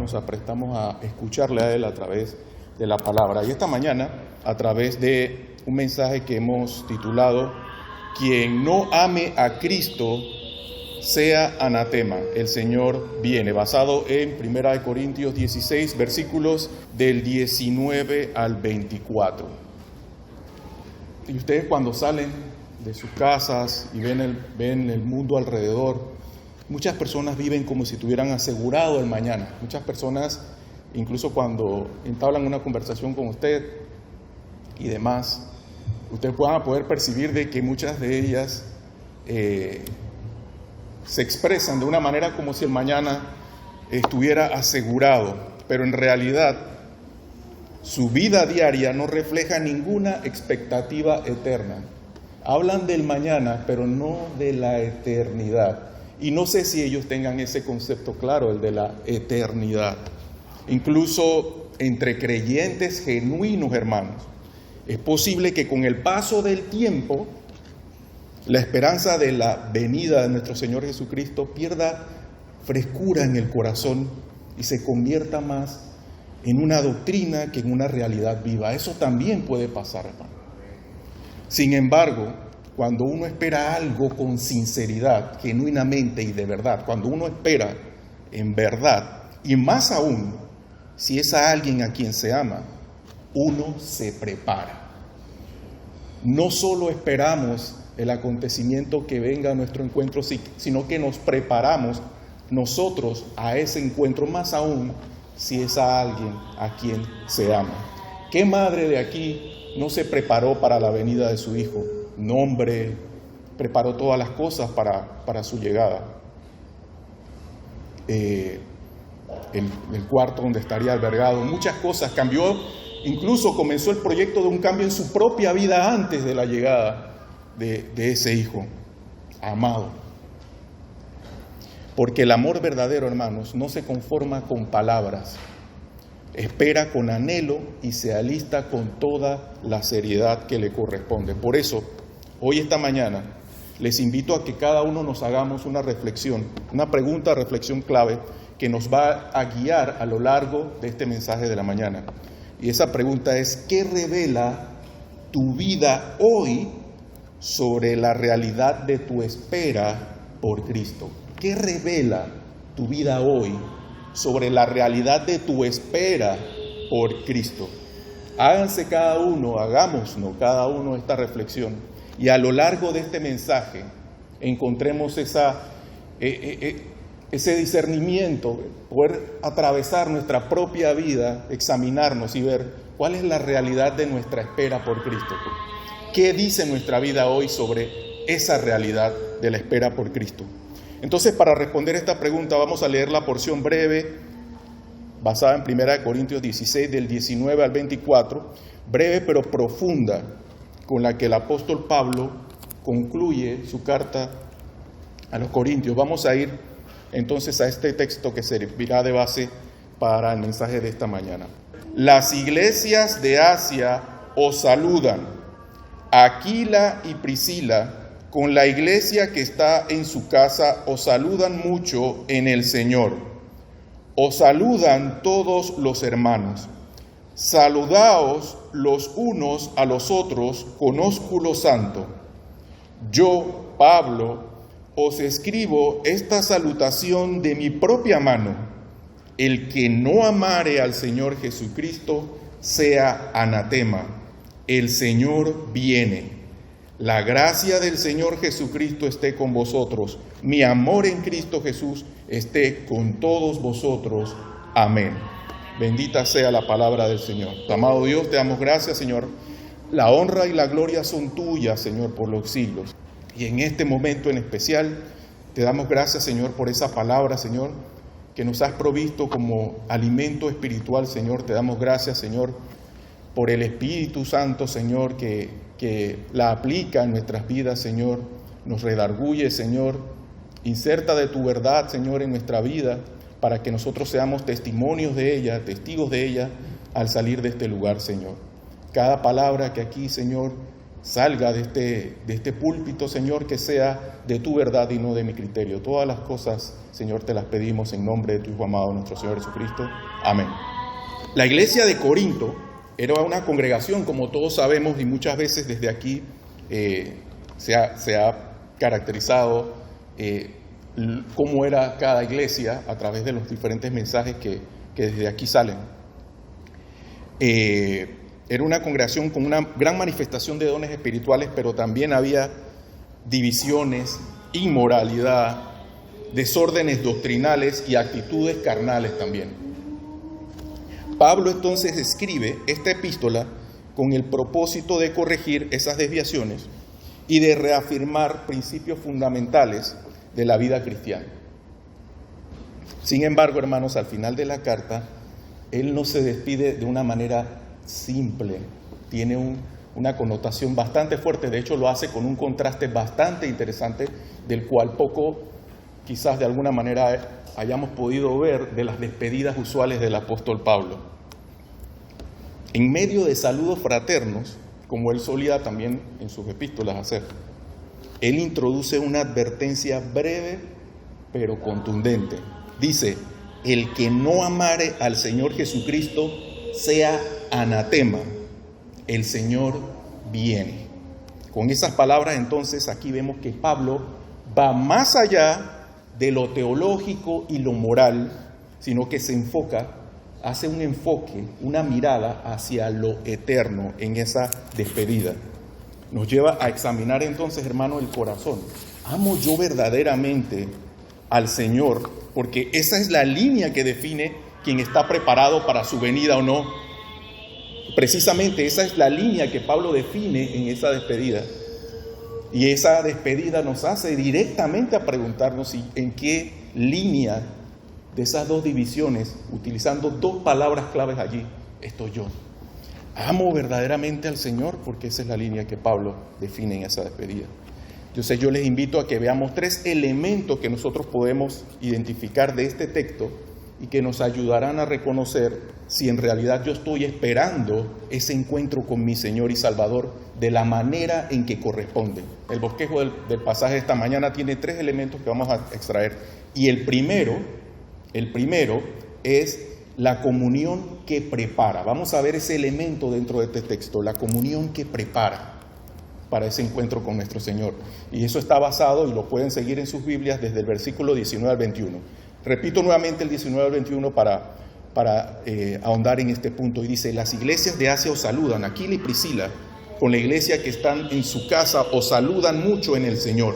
nos aprestamos a escucharle a Él a través de la palabra. Y esta mañana, a través de un mensaje que hemos titulado "Quien no ame a Cristo sea anatema, el Señor viene", basado en 1 Corintios 16, versículos del 19 al 24. Y ustedes cuando salen de sus casas y ven el mundo alrededor, muchas personas viven como si tuvieran asegurado el mañana. Muchas personas, incluso cuando entablan una conversación con usted y demás, ustedes van a poder percibir de que muchas de ellas se expresan de una manera como si el mañana estuviera asegurado, pero en realidad su vida diaria no refleja ninguna expectativa eterna. Hablan del mañana, pero no de la eternidad. Y no sé si ellos tengan ese concepto claro, el de la eternidad. Incluso entre creyentes genuinos, hermanos, es posible que con el paso del tiempo la esperanza de la venida de nuestro Señor Jesucristo pierda frescura en el corazón y se convierta más en una doctrina que en una realidad viva. Eso también puede pasar, hermano. Sin embargo, cuando uno espera algo con sinceridad, genuinamente y de verdad, cuando uno espera en verdad, y más aún, si es a alguien a quien se ama, uno se prepara. No solo esperamos el acontecimiento que venga a nuestro encuentro, sino que nos preparamos nosotros a ese encuentro, más aún si es a alguien a quien se ama. ¿Qué madre de aquí no se preparó para la venida de su hijo? Nombre, preparó todas las cosas para su llegada. El cuarto donde estaría albergado, muchas cosas cambió, incluso comenzó el proyecto de un cambio en su propia vida antes de la llegada de ese hijo amado. Porque el amor verdadero, hermanos, no se conforma con palabras, espera con anhelo y se alista con toda la seriedad que le corresponde. Por eso, hoy, esta mañana, les invito a que cada uno nos hagamos una reflexión, una pregunta, reflexión clave que nos va a guiar a lo largo de este mensaje de la mañana. Y esa pregunta es: ¿qué revela tu vida hoy sobre la realidad de tu espera por Cristo? ¿Qué revela tu vida hoy sobre la realidad de tu espera por Cristo? Hagámonos cada uno esta reflexión, y a lo largo de este mensaje encontremos ese discernimiento, poder atravesar nuestra propia vida, examinarnos y ver cuál es la realidad de nuestra espera por Cristo. ¿Qué dice nuestra vida hoy sobre esa realidad de la espera por Cristo? Entonces, para responder esta pregunta, vamos a leer la porción breve basada en 1 Corintios 16, del 19 al 24, breve pero profunda, con la que el apóstol Pablo concluye su carta a los Corintios. Vamos a ir entonces a este texto que servirá de base para el mensaje de esta mañana. Las iglesias de Asia os saludan. Aquila y Priscila, con la iglesia que está en su casa, os saludan mucho en el Señor. Os saludan todos los hermanos. Saludaos los unos a los otros con ósculo santo. Yo, Pablo, os escribo esta salutación de mi propia mano. El que no amare al Señor Jesucristo sea anatema. El Señor viene. La gracia del Señor Jesucristo esté con vosotros. Mi amor en Cristo Jesús esté con todos vosotros. Amén. Bendita sea la palabra del Señor. Amado Dios, te damos gracias, Señor. La honra y la gloria son tuyas, Señor, por los siglos. Y en este momento en especial, te damos gracias, Señor, por esa palabra, Señor, que nos has provisto como alimento espiritual, Señor. Te damos gracias, Señor, por el Espíritu Santo, Señor, que la aplica en nuestras vidas, Señor. Nos redarguye, Señor. Inserta de tu verdad, Señor, en nuestra vida, para que nosotros seamos testimonios de ella, testigos de ella, al salir de este lugar, Señor. Cada palabra que aquí, Señor, salga de este púlpito, Señor, que sea de tu verdad y no de mi criterio. Todas las cosas, Señor, te las pedimos en nombre de tu Hijo amado, nuestro Señor Jesucristo. Amén. La iglesia de Corinto era una congregación, como todos sabemos, y muchas veces desde aquí se ha caracterizado cómo era cada iglesia a través de los diferentes mensajes que desde aquí salen. Era una congregación con una gran manifestación de dones espirituales, pero también había divisiones, inmoralidad, desórdenes doctrinales y actitudes carnales también. Pablo entonces escribe esta epístola con el propósito de corregir esas desviaciones y de reafirmar principios fundamentales de la vida cristiana. Sin embargo, hermanos, al final de la carta, él no se despide de una manera simple, tiene una connotación bastante fuerte. De hecho, lo hace con un contraste bastante interesante, del cual poco, quizás de alguna manera, hayamos podido ver de las despedidas usuales del apóstol Pablo. En medio de saludos fraternos, como él solía también en sus epístolas hacer, él introduce una advertencia breve pero contundente. Dice: el que no amare al Señor Jesucristo sea anatema, el Señor viene. Con esas palabras, entonces, aquí vemos que Pablo va más allá de lo teológico y lo moral, sino que hace un enfoque, una mirada hacia lo eterno en esa despedida. Nos lleva a examinar entonces, hermano, el corazón. ¿Amo yo verdaderamente al Señor? Porque esa es la línea que define quién está preparado para su venida o no. Precisamente esa es la línea que Pablo define en esa despedida. Y esa despedida nos hace directamente a preguntarnos en qué línea de esas dos divisiones, utilizando dos palabras claves allí, estoy yo. ¿Amo verdaderamente al Señor? Porque esa es la línea que Pablo define en esa despedida. Entonces yo les invito a que veamos tres elementos que nosotros podemos identificar de este texto y que nos ayudarán a reconocer si en realidad yo estoy esperando ese encuentro con mi Señor y Salvador de la manera en que corresponde. El bosquejo del pasaje de esta mañana tiene tres elementos que vamos a extraer. Y el primero es la comunión que prepara. Vamos a ver ese elemento dentro de este texto, la comunión que prepara para ese encuentro con nuestro Señor. Y eso está basado, y lo pueden seguir en sus Biblias, desde el versículo 19 al 21. Repito nuevamente el 19 al 21 para ahondar en este punto. Y dice: las iglesias de Asia os saludan, Aquila y Priscila, con la iglesia que están en su casa, os saludan mucho en el Señor.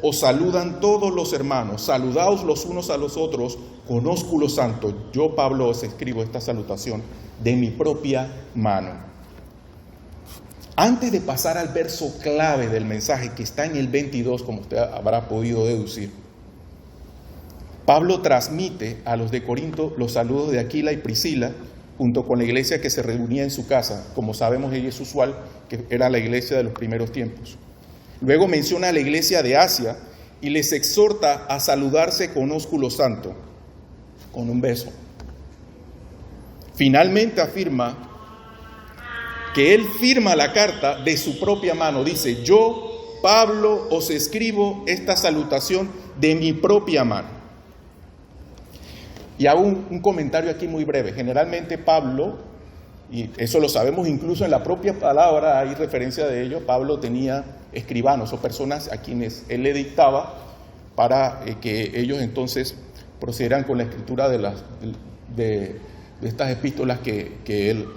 Os saludan todos los hermanos, saludaos los unos a los otros con ósculo santo. Yo, Pablo, os escribo esta salutación de mi propia mano. Antes de pasar al verso clave del mensaje, que está en el 22, como usted habrá podido deducir, Pablo transmite a los de Corinto los saludos de Aquila y Priscila, junto con la iglesia que se reunía en su casa. Como sabemos, ella es usual, que era la iglesia de los primeros tiempos. Luego menciona a la iglesia de Asia y les exhorta a saludarse con ósculo santo, con un beso. Finalmente afirma que él firma la carta de su propia mano. Dice: yo, Pablo, os escribo esta salutación de mi propia mano. Y hago un comentario aquí muy breve. Generalmente Pablo, y eso lo sabemos incluso en la propia palabra, hay referencia de ello, Pablo tenía escribanos o personas a quienes él le dictaba para que ellos entonces procedieran con la escritura de estas epístolas que él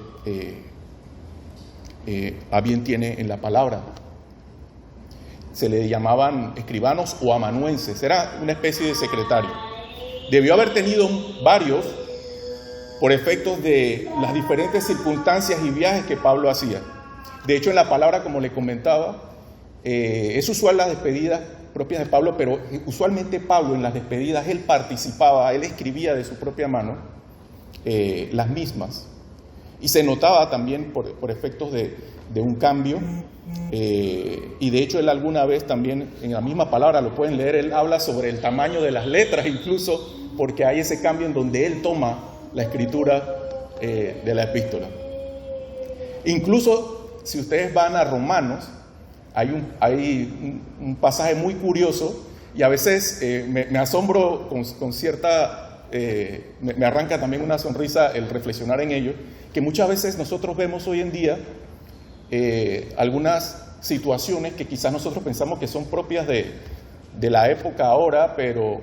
a bien tiene en la palabra. Se le llamaban escribanos o amanuenses, era una especie de secretario. Debió haber tenido varios por efectos de las diferentes circunstancias y viajes que Pablo hacía. De hecho, en la palabra, como le comentaba, es usual las despedidas propias de Pablo, pero usualmente Pablo en las despedidas, él participaba, él escribía de su propia mano las mismas. Y se notaba también por efectos de un cambio. Y de hecho él alguna vez también, en la misma palabra, lo pueden leer, él habla sobre el tamaño de las letras, incluso porque hay ese cambio en donde él toma la escritura de la epístola. Incluso si ustedes van a Romanos, Hay un pasaje muy curioso y a veces me asombro con cierta, me arranca también una sonrisa el reflexionar en ello, que muchas veces nosotros vemos hoy en día algunas situaciones que quizás nosotros pensamos que son propias de la época ahora, pero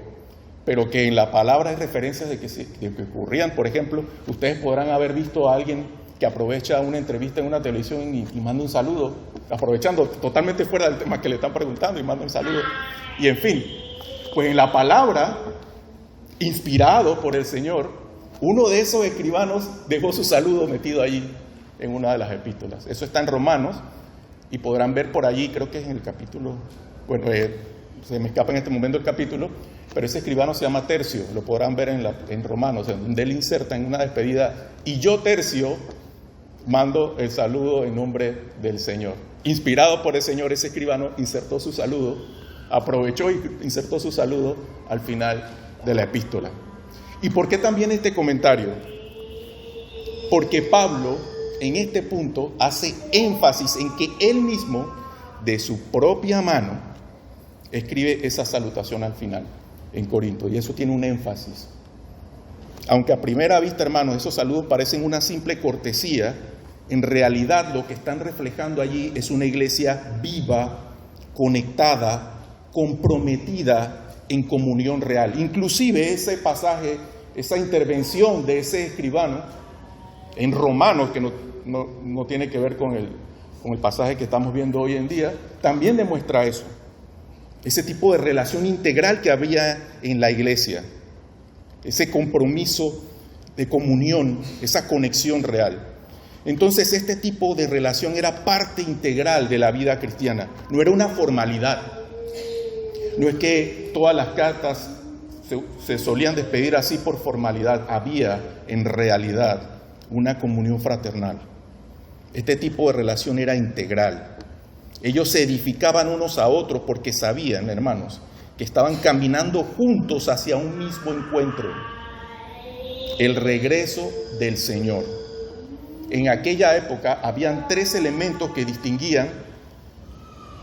que en la palabra hay referencias de que ocurrían. Por ejemplo, ustedes podrán haber visto a alguien que aprovecha una entrevista en una televisión y manda un saludo, aprovechando totalmente fuera del tema que le están preguntando, y manda un saludo. Y en fin, pues en la palabra, inspirado por el Señor, uno de esos escribanos dejó su saludo metido allí en una de las epístolas. Eso está en Romanos, y podrán ver por allí, creo que es en el capítulo, bueno, se me escapa en este momento el capítulo, pero ese escribano se llama Tercio, lo podrán ver en Romanos, donde él inserta en una despedida, y yo, Tercio, mando el saludo en nombre del Señor. Inspirado por el Señor, ese escribano insertó su saludo, aprovechó y insertó su saludo al final de la epístola. ¿Y por qué también este comentario? Porque Pablo en este punto hace énfasis en que él mismo, de su propia mano, escribe esa salutación al final en Corinto, y eso tiene un énfasis. Aunque a primera vista, hermanos, esos saludos parecen una simple cortesía, en realidad lo que están reflejando allí es una iglesia viva, conectada, comprometida en comunión real. Inclusive ese pasaje, esa intervención de ese escribano en Romanos, que no tiene que ver con el pasaje que estamos viendo hoy en día, también demuestra eso. Ese tipo de relación integral que había en la iglesia, ese compromiso de comunión, esa conexión real. Entonces este tipo de relación era parte integral de la vida cristiana, no era una formalidad. No es que todas las cartas se solían despedir así por formalidad, había en realidad una comunión fraternal. Este tipo de relación era integral. Ellos se edificaban unos a otros porque sabían, hermanos, que estaban caminando juntos hacia un mismo encuentro, el regreso del Señor. En aquella época habían 3 elementos que distinguían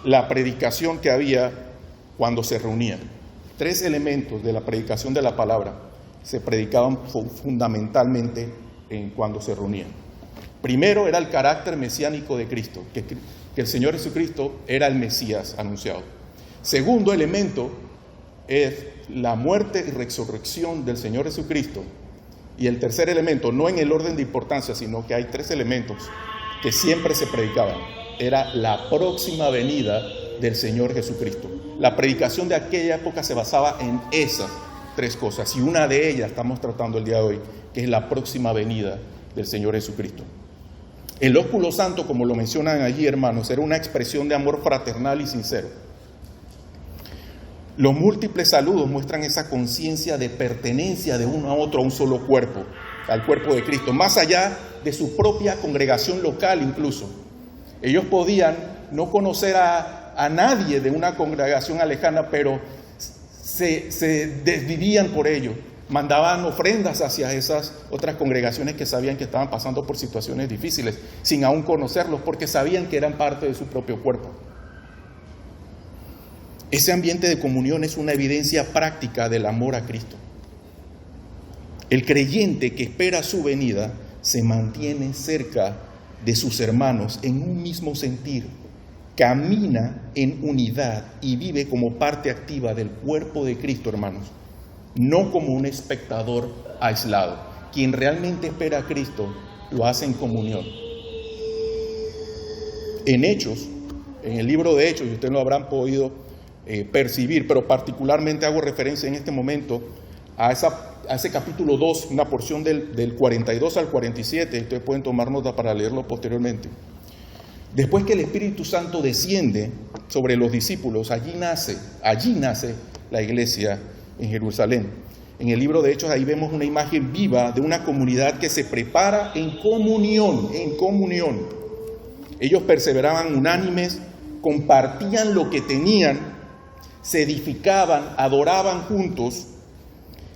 la predicación que había cuando se reunían. 3 elementos de la predicación de la palabra se predicaban fundamentalmente cuando se reunían. Primero era el carácter mesiánico de Cristo, que el Señor Jesucristo era el Mesías anunciado. Segundo elemento es la muerte y resurrección del Señor Jesucristo. Y el tercer elemento, no en el orden de importancia, sino que hay 3 elementos que siempre se predicaban. Era la próxima venida del Señor Jesucristo. La predicación de aquella época se basaba en esas 3 cosas. Y una de ellas estamos tratando el día de hoy, que es la próxima venida del Señor Jesucristo. El ósculo santo, como lo mencionan allí, hermanos, era una expresión de amor fraternal y sincero. Los múltiples saludos muestran esa conciencia de pertenencia de uno a otro, a un solo cuerpo, al cuerpo de Cristo, más allá de su propia congregación local incluso. Ellos podían no conocer a nadie de una congregación lejana, pero se desvivían por ello. Mandaban ofrendas hacia esas otras congregaciones que sabían que estaban pasando por situaciones difíciles, sin aún conocerlos, porque sabían que eran parte de su propio cuerpo. Ese ambiente de comunión es una evidencia práctica del amor a Cristo. El creyente que espera su venida se mantiene cerca de sus hermanos en un mismo sentir, camina en unidad y vive como parte activa del cuerpo de Cristo, hermanos, no como un espectador aislado. Quien realmente espera a Cristo lo hace en comunión. En Hechos, en el libro de Hechos, y ustedes lo habrán podido percibir, pero particularmente hago referencia en este momento a ese capítulo 2, una porción del 42 al 47, ustedes pueden tomar nota para leerlo posteriormente. Después que el Espíritu Santo desciende sobre los discípulos, allí nace la iglesia en Jerusalén. En el libro de Hechos ahí vemos una imagen viva de una comunidad que se prepara en comunión. Ellos perseveraban unánimes, compartían lo que tenían, se edificaban, adoraban juntos,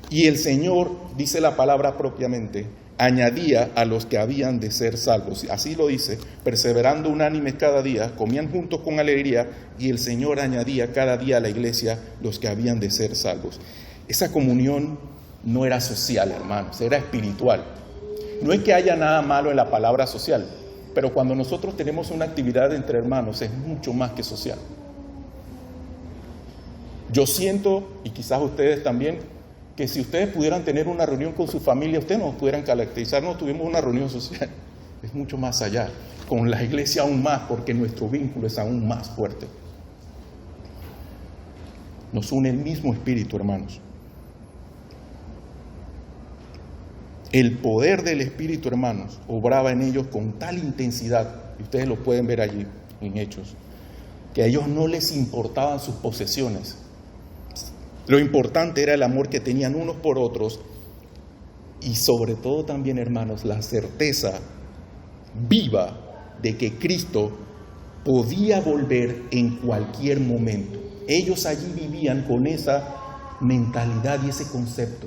y el Señor, dice la palabra propiamente, añadía a los que habían de ser salvos. Así lo dice, perseverando unánimes cada día, comían juntos con alegría, y el Señor añadía cada día a la iglesia los que habían de ser salvos. Esa comunión no era social, hermanos, era espiritual. No es que haya nada malo en la palabra social, pero cuando nosotros tenemos una actividad entre hermanos es mucho más que social. Yo siento, y quizás ustedes también, que si ustedes pudieran tener una reunión con su familia, ustedes nos pudieran caracterizar, no tuvimos una reunión social, es mucho más allá, con la iglesia aún más, porque nuestro vínculo es aún más fuerte. Nos une el mismo espíritu, hermanos. El poder del espíritu, hermanos, obraba en ellos con tal intensidad, y ustedes lo pueden ver allí en Hechos, que a ellos no les importaban sus posesiones. Lo importante era el amor que tenían unos por otros y sobre todo también, hermanos, la certeza viva de que Cristo podía volver en cualquier momento. Ellos allí vivían con esa mentalidad y ese concepto.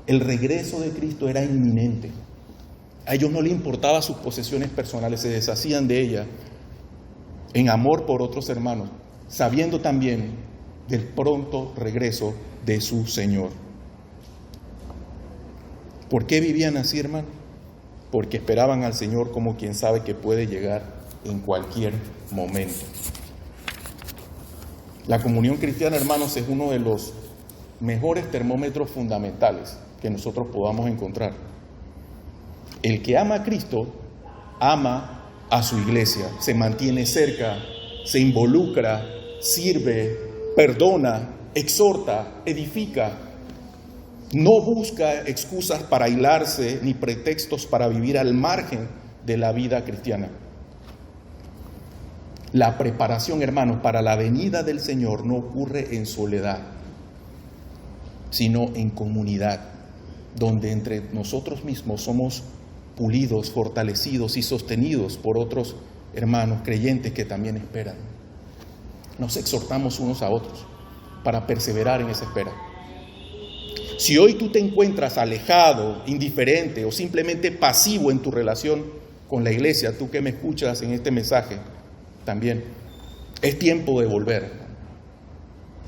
El regreso de Cristo era inminente. A ellos no les importaba sus posesiones personales, se deshacían de ellas en amor por otros hermanos, sabiendo también del pronto regreso de su Señor. ¿Por qué vivían así, hermano? Porque esperaban al Señor como quien sabe que puede llegar en cualquier momento. La comunión cristiana, hermanos, es uno de los mejores termómetros fundamentales que nosotros podamos encontrar. El que ama a Cristo, ama a su iglesia, se mantiene cerca, se involucra, sirve, perdona, exhorta, edifica. No busca excusas para aislarse ni pretextos para vivir al margen de la vida cristiana. La preparación, hermanos, para la venida del Señor no ocurre en soledad, sino en comunidad, donde entre nosotros mismos somos pulidos, fortalecidos y sostenidos por otros hermanos creyentes que también esperan. Nos exhortamos unos a otros para perseverar en esa espera. Si hoy tú te encuentras alejado, indiferente o simplemente pasivo en tu relación con la iglesia, tú que me escuchas en este mensaje, también es tiempo de volver.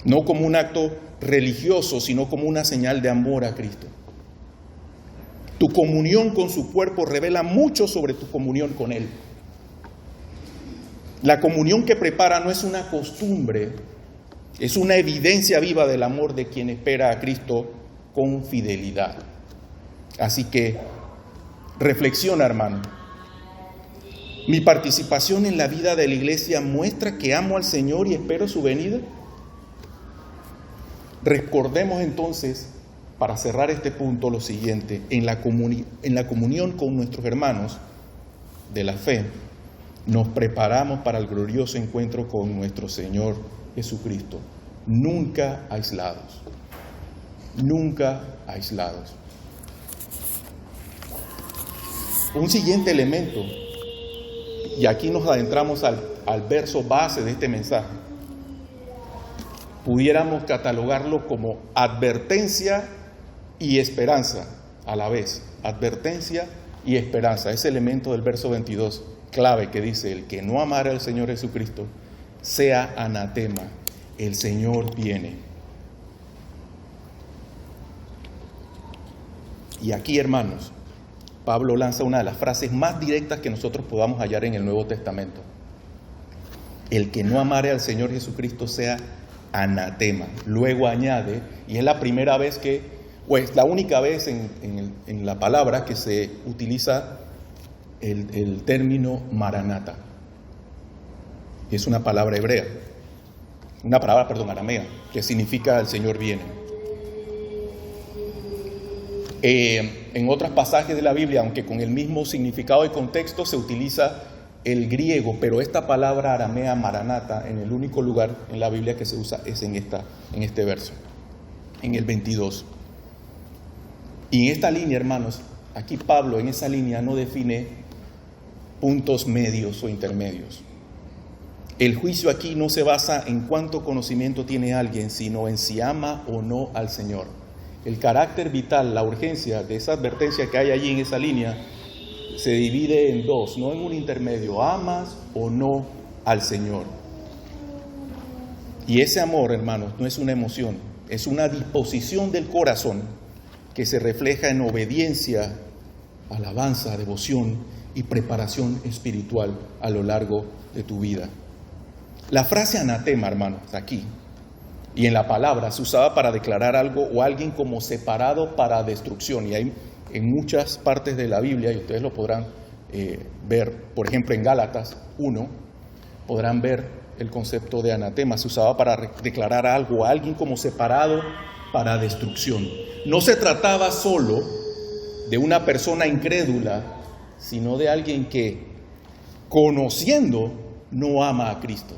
No como un acto religioso, sino como una señal de amor a Cristo. Tu comunión con su cuerpo revela mucho sobre tu comunión con Él. La comunión que prepara no es una costumbre, es una evidencia viva del amor de quien espera a Cristo con fidelidad. Así que reflexiona, hermano. ¿Mi participación en la vida de la iglesia muestra que amo al Señor y espero su venida? Recordemos entonces, para cerrar este punto, lo siguiente: en la comunión con nuestros hermanos de la fe, nos preparamos para el glorioso encuentro con nuestro Señor Jesucristo, nunca aislados, nunca aislados. Un siguiente elemento, y aquí nos adentramos al verso base de este mensaje, pudiéramos catalogarlo como advertencia y esperanza a la vez, advertencia y esperanza. Ese elemento del verso 22, clave, que dice: el que no amara al Señor Jesucristo sea anatema, el Señor viene. Y aquí, hermanos, Pablo lanza una de las frases más directas que nosotros podamos hallar en el Nuevo Testamento: el que no amare al Señor Jesucristo sea anatema. Luego añade, y es la primera vez que, o es la única vez en la palabra que se utiliza el término maranata. Es una palabra hebrea, aramea, que significa el Señor viene. En otros pasajes de la Biblia, aunque con el mismo significado y contexto, se utiliza el griego, pero esta palabra aramea maranata, en el único lugar en la Biblia que se usa es en este verso, en el 22. Y en esta línea, hermanos, aquí Pablo en esa línea no define puntos medios o intermedios. El juicio aquí no se basa en cuánto conocimiento tiene alguien, sino en si ama o no al Señor. el carácter vital, la urgencia de esa advertencia que hay allí en esa línea, se divide en dos, no en un intermedio, amas o no al Señor. Y ese amor, hermanos, no es una emoción, es una disposición del corazón que se refleja en obediencia, alabanza, devoción y preparación espiritual a lo largo de tu vida. La frase anatema, hermanos, aquí y en la palabra se usaba para declarar algo o alguien como separado para destrucción. Y hay en muchas partes de la Biblia, y ustedes lo podrán ver, por ejemplo en Gálatas 1, podrán ver el concepto de anatema. Se usaba para declarar algo a alguien como separado para destrucción. No se trataba solo de una persona incrédula, sino de alguien que, conociendo, no ama a Cristo.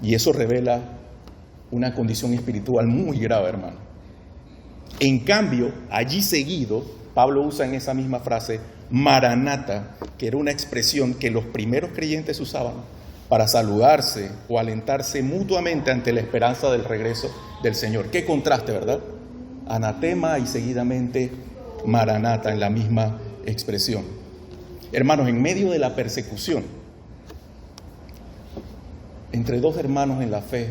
Y eso revela una condición espiritual muy grave, hermano. En cambio, allí seguido, Pablo usa en esa misma frase, Maranata, que era una expresión que los primeros creyentes usaban para saludarse o alentarse mutuamente ante la esperanza del regreso del Señor. Qué contraste, ¿verdad? Anatema y seguidamente Maranata en la misma expresión. Hermanos, en medio de la persecución, entre dos hermanos en la fe,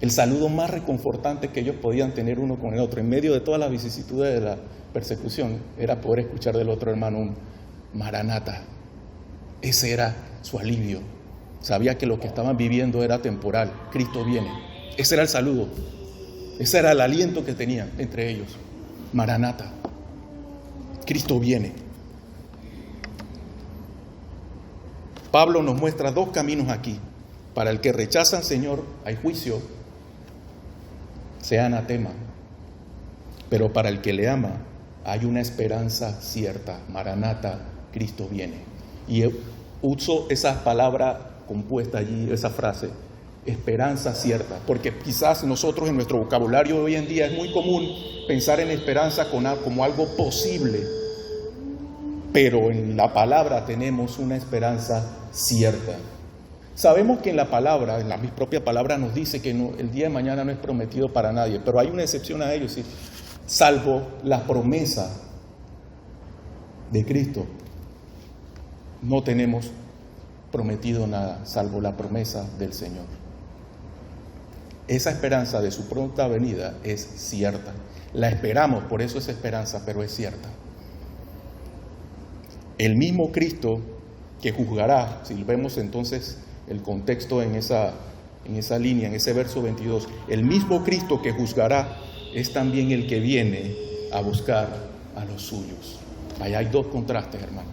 el saludo más reconfortante que ellos podían tener uno con el otro, en medio de todas las vicisitudes de la persecución, era poder escuchar del otro hermano un Maranata. Ese era su alivio. Sabía que lo que estaban viviendo era temporal. Cristo viene. Ese era el saludo. Ese era el aliento que tenían entre ellos. Maranata. Cristo viene. Pablo nos muestra dos caminos aquí. Para el que rechaza al Señor hay juicio, sea anatema. Pero para el que le ama hay una esperanza cierta. Maranata, Cristo viene. Y uso esa palabra compuesta allí, esa frase, esperanza cierta, porque quizás nosotros en nuestro vocabulario hoy en día es muy común pensar en esperanza como algo posible, pero en la palabra tenemos una esperanza cierta. Sabemos que en la palabra, en la propia palabra nos dice que el día de mañana no es prometido para nadie, pero hay una excepción a ello, ¿sí? Salvo la promesa de Cristo, no tenemos prometido nada, salvo la promesa del Señor. Esa esperanza de su pronta venida es cierta. La esperamos, por eso es esperanza, pero es cierta. El mismo Cristo que juzgará, si vemos entonces el contexto en esa línea, en ese verso 22, el mismo Cristo que juzgará es también el que viene a buscar a los suyos. Ahí hay dos contrastes, hermano.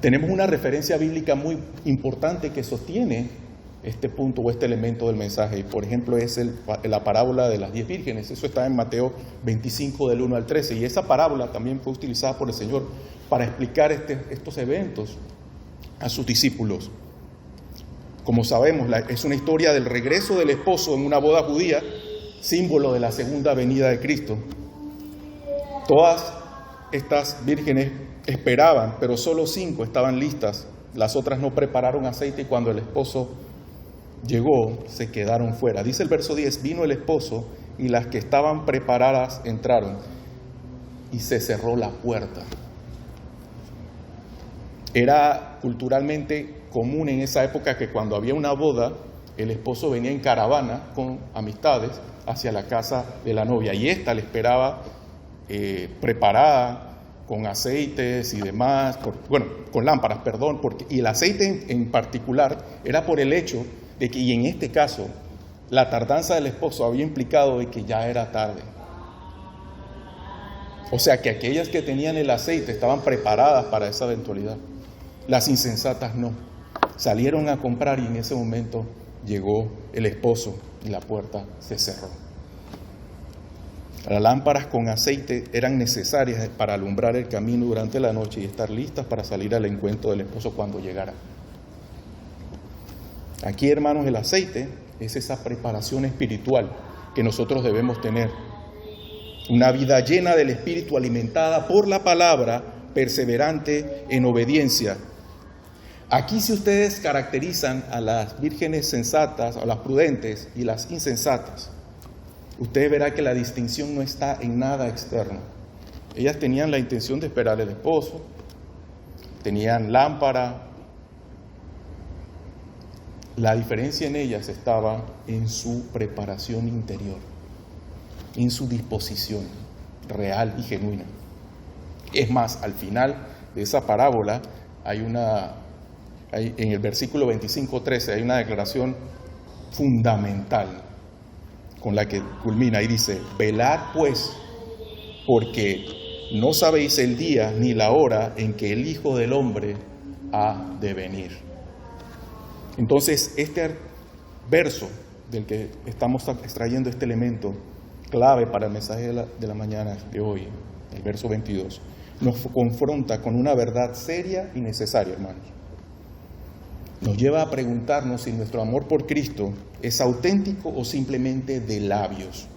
Tenemos una referencia bíblica muy importante que sostiene este punto o este elemento del mensaje. Por ejemplo, es la parábola de las 10 vírgenes. Eso está en Mateo 25, del 1 al 13. Y esa parábola también fue utilizada por el Señor para explicar estos eventos a sus discípulos. Como sabemos, es una historia del regreso del esposo en una boda judía, símbolo de la segunda venida de Cristo. Todas estas vírgenes esperaban, pero solo 5 estaban listas. Las otras no prepararon aceite y cuando el esposo llegó, se quedaron fuera. Dice el verso 10, vino el esposo y las que estaban preparadas entraron y se cerró la puerta. Era culturalmente común en esa época que cuando había una boda, el esposo venía en caravana con amistades hacia la casa de la novia y ésta le esperaba preparada con aceites y demás, con lámparas, perdón, y el aceite en particular era por el hecho de que, y en este caso, la tardanza del esposo había implicado de que ya era tarde. O sea que aquellas que tenían el aceite estaban preparadas para esa eventualidad. Las insensatas no. Salieron a comprar y en ese momento llegó el esposo y la puerta se cerró. Las lámparas con aceite eran necesarias para alumbrar el camino durante la noche y estar listas para salir al encuentro del esposo cuando llegara. Aquí, hermanos, el aceite es esa preparación espiritual que nosotros debemos tener. Una vida llena del Espíritu, alimentada por la palabra, perseverante en obediencia. Aquí, si ustedes caracterizan a las vírgenes sensatas, a las prudentes y las insensatas, usted verá que la distinción no está en nada externo. Ellas tenían la intención de esperar al esposo, tenían lámpara. La diferencia en ellas estaba en su preparación interior, en su disposición real y genuina. Es más, al final de esa parábola en el versículo 25:13 hay una declaración fundamental con la que culmina y dice: velad pues, porque no sabéis el día ni la hora en que el Hijo del Hombre ha de venir. Entonces, este verso del que estamos extrayendo este elemento clave para el mensaje de la mañana de hoy, el verso 22, nos confronta con una verdad seria y necesaria, hermanos. Nos lleva a preguntarnos si nuestro amor por Cristo es auténtico o simplemente de labios.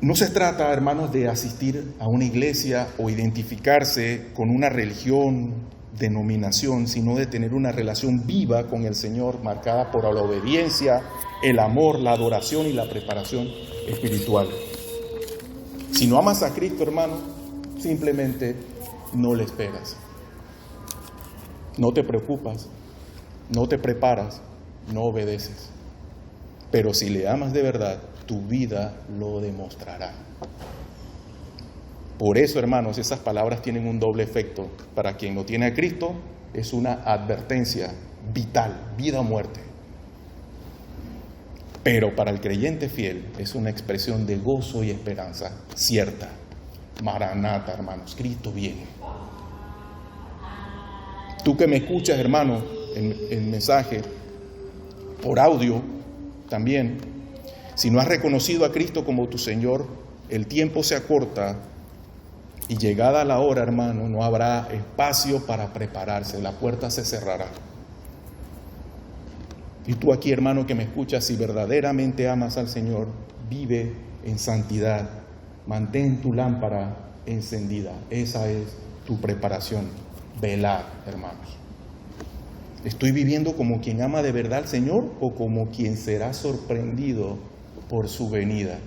No se trata, hermanos, de asistir a una iglesia o identificarse con una religión, denominación, sino de tener una relación viva con el Señor, marcada por la obediencia, el amor, la adoración y la preparación espiritual. Si no amas a Cristo, hermano, simplemente no le esperas. No te preocupas, no te preparas, no obedeces. Pero si le amas de verdad, tu vida lo demostrará. Por eso, hermanos, esas palabras tienen un doble efecto. Para quien no tiene a Cristo, es una advertencia vital, vida o muerte. Pero para el creyente fiel, es una expresión de gozo y esperanza cierta. Maranata, hermanos, Cristo viene. Tú que me escuchas, hermano, en el mensaje, por audio también, si no has reconocido a Cristo como tu Señor, el tiempo se acorta y llegada la hora, hermano, no habrá espacio para prepararse, la puerta se cerrará. Y tú aquí, hermano, que me escuchas, si verdaderamente amas al Señor, vive en santidad, mantén tu lámpara encendida, esa es tu preparación. Velad, hermanos. ¿Estoy viviendo como quien ama de verdad al Señor o como quien será sorprendido por su venida?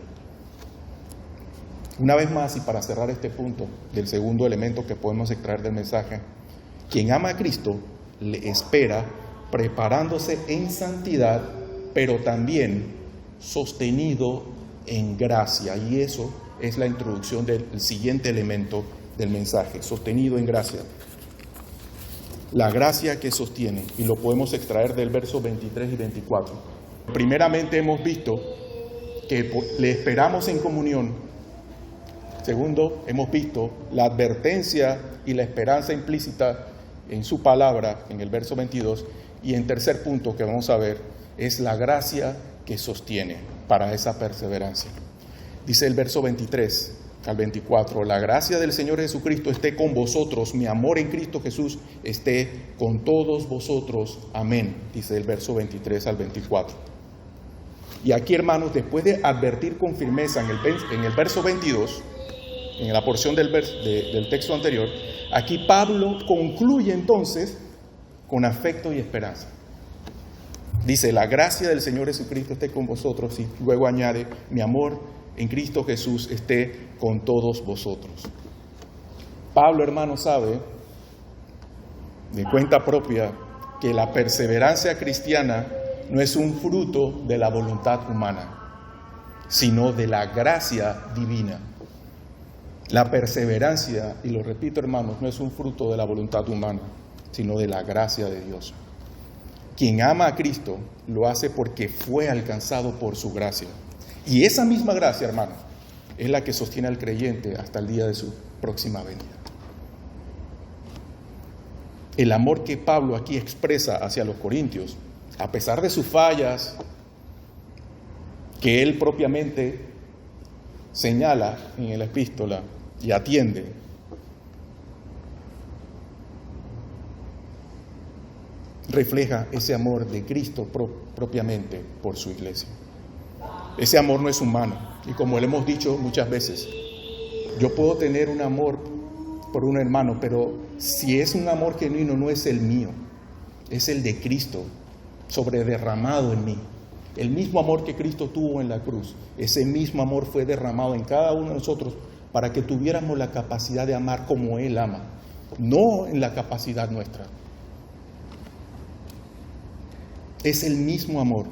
Una vez más, y para cerrar este punto del segundo elemento que podemos extraer del mensaje, quien ama a Cristo le espera preparándose en santidad, pero también sostenido en gracia. Y eso es la introducción del siguiente elemento del mensaje, sostenido en gracia. La gracia que sostiene, y lo podemos extraer del verso 23 y 24. Primeramente hemos visto que le esperamos en comunión. Segundo, hemos visto la advertencia y la esperanza implícita en su palabra, en el verso 22. Y en tercer punto que vamos a ver, es la gracia que sostiene para esa perseverancia. Dice el verso 23 al 24, la gracia del Señor Jesucristo esté con vosotros, mi amor en Cristo Jesús esté con todos vosotros, amén, dice el verso 23 al 24. Y aquí, hermanos, después de advertir con firmeza en el verso 22, en la porción del texto anterior, aquí Pablo concluye entonces con afecto y esperanza. Dice, la gracia del Señor Jesucristo esté con vosotros, y luego añade, mi amor en Cristo Jesús esté con todos vosotros. Pablo, hermano, sabe de cuenta propia que la perseverancia cristiana no es un fruto de la voluntad humana, sino de la gracia divina. La perseverancia, y lo repito, hermanos, no es un fruto de la voluntad humana, sino de la gracia de Dios. Quien ama a Cristo lo hace porque fue alcanzado por su gracia. Y esa misma gracia, hermano, es la que sostiene al creyente hasta el día de su próxima venida. El amor que Pablo aquí expresa hacia los corintios, a pesar de sus fallas, que él propiamente señala en la epístola y atiende, refleja ese amor de Cristo propiamente por su iglesia. Ese amor no es humano, y como le hemos dicho muchas veces, yo puedo tener un amor por un hermano, pero si es un amor genuino no es el mío, es el de Cristo, sobrederramado en mí. El mismo amor que Cristo tuvo en la cruz, ese mismo amor fue derramado en cada uno de nosotros para que tuviéramos la capacidad de amar como Él ama, no en la capacidad nuestra. Es el mismo amor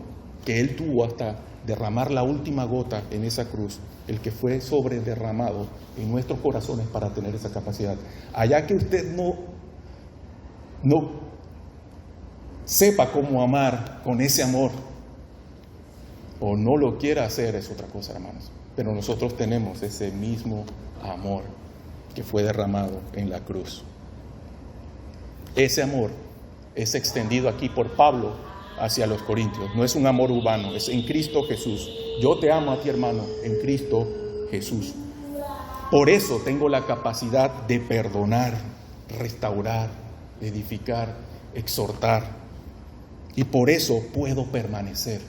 que Él tuvo hasta derramar la última gota en esa cruz, el que fue sobrederramado en nuestros corazones para tener esa capacidad. Allá que usted no sepa cómo amar con ese amor, o no lo quiera hacer, es otra cosa, hermanos. Pero nosotros tenemos ese mismo amor que fue derramado en la cruz. Ese amor es extendido aquí por Pablo hacia los corintios. No es un amor urbano, es en Cristo Jesús. Yo te amo a ti, hermano, en Cristo Jesús. Por eso tengo la capacidad de perdonar, restaurar, edificar, exhortar. Y por eso puedo permanecer.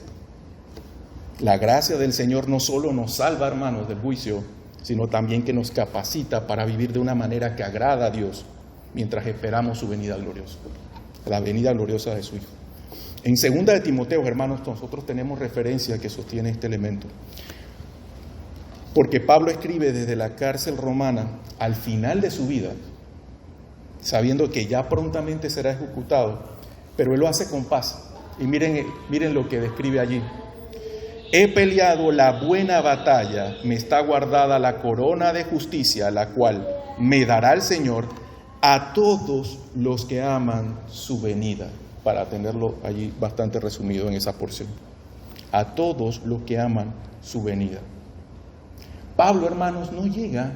La gracia del Señor no solo nos salva, hermanos, del juicio, sino también que nos capacita para vivir de una manera que agrada a Dios mientras esperamos su venida gloriosa, la venida gloriosa de su Hijo. En 2 de Timoteo, hermanos, nosotros tenemos referencia que sostiene este elemento. Porque Pablo escribe desde la cárcel romana al final de su vida, sabiendo que ya prontamente será ejecutado, pero él lo hace con paz. Y miren lo que describe allí. He peleado la buena batalla, me está guardada la corona de justicia, la cual me dará el Señor a todos los que aman su venida. Para tenerlo allí bastante resumido en esa porción. A todos los que aman su venida. Pablo, hermanos, no llega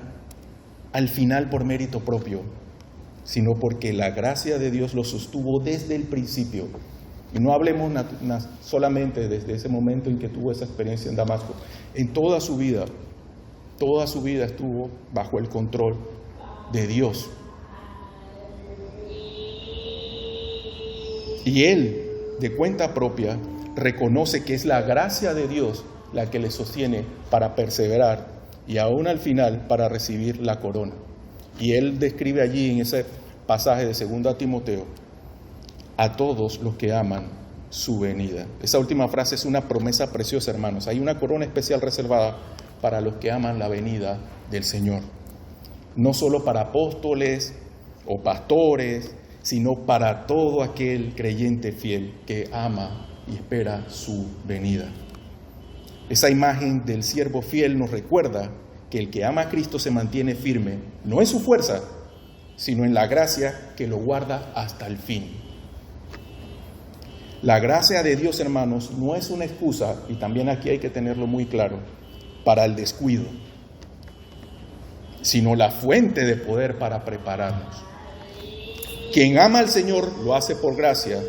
al final por mérito propio, sino porque la gracia de Dios lo sostuvo desde el principio. Y no hablemos solamente desde ese momento en que tuvo esa experiencia en Damasco. En toda su vida estuvo bajo el control de Dios. Y él, de cuenta propia, reconoce que es la gracia de Dios la que le sostiene para perseverar y aún al final para recibir la corona. Y él describe allí en ese pasaje de 2 Timoteo, a todos los que aman su venida. Esa última frase es una promesa preciosa, hermanos. Hay una corona especial reservada para los que aman la venida del Señor. No solo para apóstoles o pastores, sino para todo aquel creyente fiel que ama y espera su venida. Esa imagen del siervo fiel nos recuerda que el que ama a Cristo se mantiene firme, no en su fuerza, sino en la gracia que lo guarda hasta el fin. La gracia de Dios, hermanos, no es una excusa, y también aquí hay que tenerlo muy claro, para el descuido, sino la fuente de poder para prepararnos. Quien ama al Señor lo hace por gracia,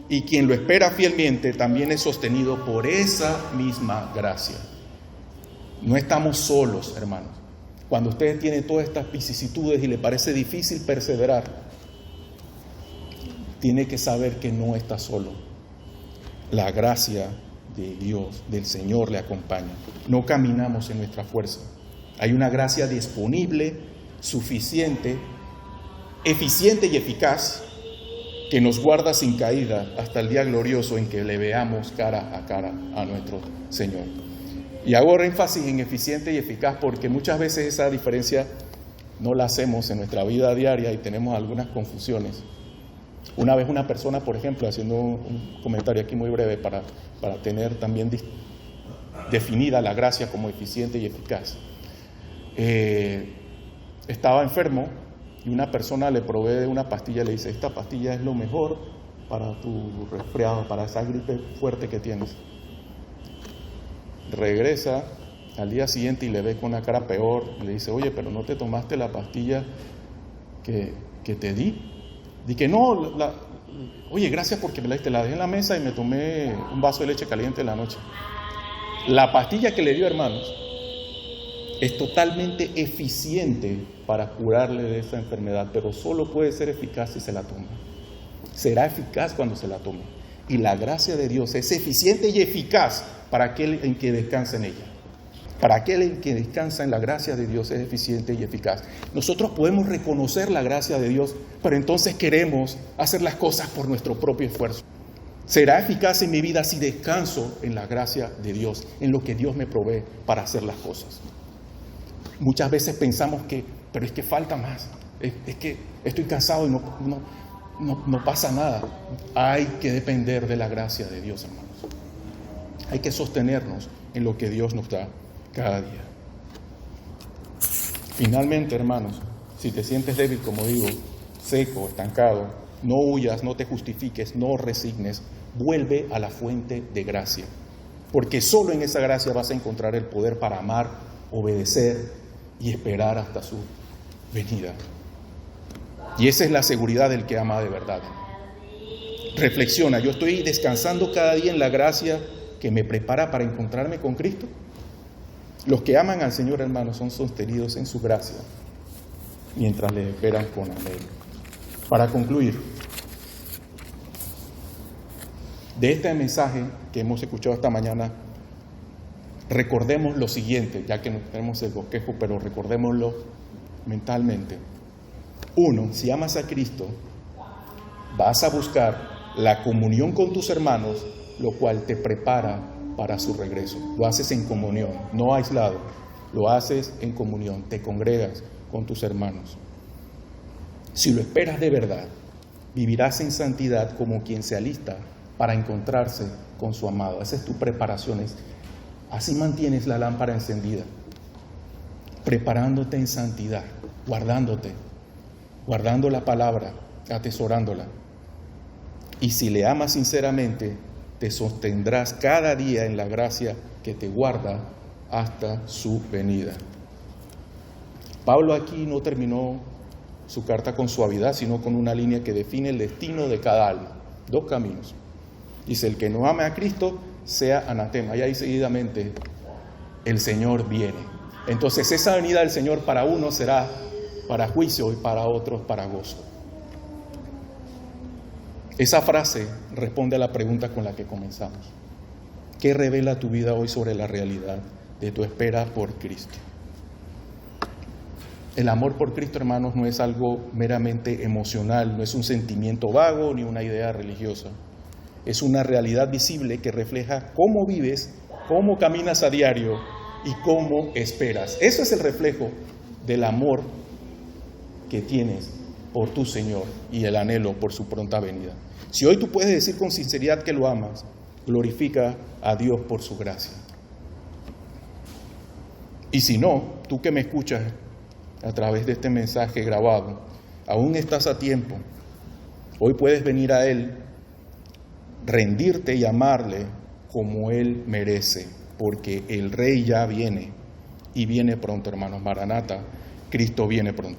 y quien lo espera fielmente también es sostenido por esa misma gracia. No estamos solos, hermanos. Cuando usted tiene todas estas vicisitudes y le parece difícil perseverar, tiene que saber que no está solo. La gracia de Dios, del Señor, le acompaña. No caminamos en nuestra fuerza. Hay una gracia disponible, suficiente, eficiente y eficaz, que nos guarda sin caída hasta el día glorioso en que le veamos cara a cara a nuestro Señor. Y hago énfasis en eficiente y eficaz porque muchas veces esa diferencia no la hacemos en nuestra vida diaria y tenemos algunas confusiones. Una vez una persona, por ejemplo, haciendo un comentario aquí muy breve para tener también definida la gracia como eficiente y eficaz. Estaba enfermo y una persona le provee una pastilla, le dice, esta pastilla es lo mejor para tu resfriado, para esa gripe fuerte que tienes. Regresa al día siguiente y le ve con una cara peor, y le dice, oye, pero no te tomaste la pastilla que te di. Dije, no, oye, gracias porque te la dejé en la mesa y me tomé un vaso de leche caliente en la noche. La pastilla que le dio, hermanos, es totalmente eficiente para curarle de esa enfermedad, pero solo puede ser eficaz si se la toma. Será eficaz cuando se la tome. Y la gracia de Dios es eficiente y eficaz para aquel en que descansa en ella. Para aquel en que descansa en la gracia de Dios es eficiente y eficaz. Nosotros podemos reconocer la gracia de Dios, pero entonces queremos hacer las cosas por nuestro propio esfuerzo. Será eficaz en mi vida si descanso en la gracia de Dios, en lo que Dios me provee para hacer las cosas. Muchas veces pensamos pero es que falta más, es que estoy cansado y no pasa nada. Hay que depender de la gracia de Dios, hermanos. Hay que sostenernos en lo que Dios nos da cada día. Finalmente, hermanos, si te sientes débil, como digo, seco, estancado, no huyas, no te justifiques, no resignes, vuelve a la fuente de gracia, porque solo en esa gracia vas a encontrar el poder para amar, obedecer y esperar hasta su venida. Y esa es la seguridad del que ama de verdad. Reflexiona, ¿yo estoy descansando cada día en la gracia que me prepara para encontrarme con Cristo? Los que aman al Señor, hermanos, son sostenidos en su gracia mientras le esperan con anhelo. Para concluir, de este mensaje que hemos escuchado esta mañana, recordemos lo siguiente, ya que no tenemos el bosquejo, pero recordémoslo mentalmente. 1, si amas a Cristo, vas a buscar la comunión con tus hermanos, lo cual te prepara para su regreso. Lo haces en comunión, no aislado, lo haces en comunión, te congregas con tus hermanos. Si lo esperas de verdad, vivirás en santidad como quien se alista para encontrarse con su amado. Esa es tu preparación. Así mantienes la lámpara encendida, preparándote en santidad, guardando la palabra, atesorándola. Y si le amas sinceramente, te sostendrás cada día en la gracia que te guarda hasta su venida. Pablo aquí no terminó su carta con suavidad, sino con una línea que define el destino de cada alma. 2 caminos. Dice, el que no ame a Cristo sea anatema. Y ahí seguidamente, el Señor viene. Entonces esa venida del Señor para unos será para juicio y para otros para gozo. Esa frase responde a la pregunta con la que comenzamos. ¿Qué revela tu vida hoy sobre la realidad de tu espera por Cristo? El amor por Cristo, hermanos, no es algo meramente emocional, no es un sentimiento vago ni una idea religiosa. Es una realidad visible que refleja cómo vives, cómo caminas a diario y cómo esperas. Eso es el reflejo del amor que tienes por tu Señor y el anhelo por su pronta venida. Si hoy tú puedes decir con sinceridad que lo amas, glorifica a Dios por su gracia. Y si no, tú que me escuchas a través de este mensaje grabado, aún estás a tiempo. Hoy puedes venir a Él, rendirte y amarle como Él merece, porque el Rey ya viene y viene pronto, hermanos. Maranata, Cristo viene pronto.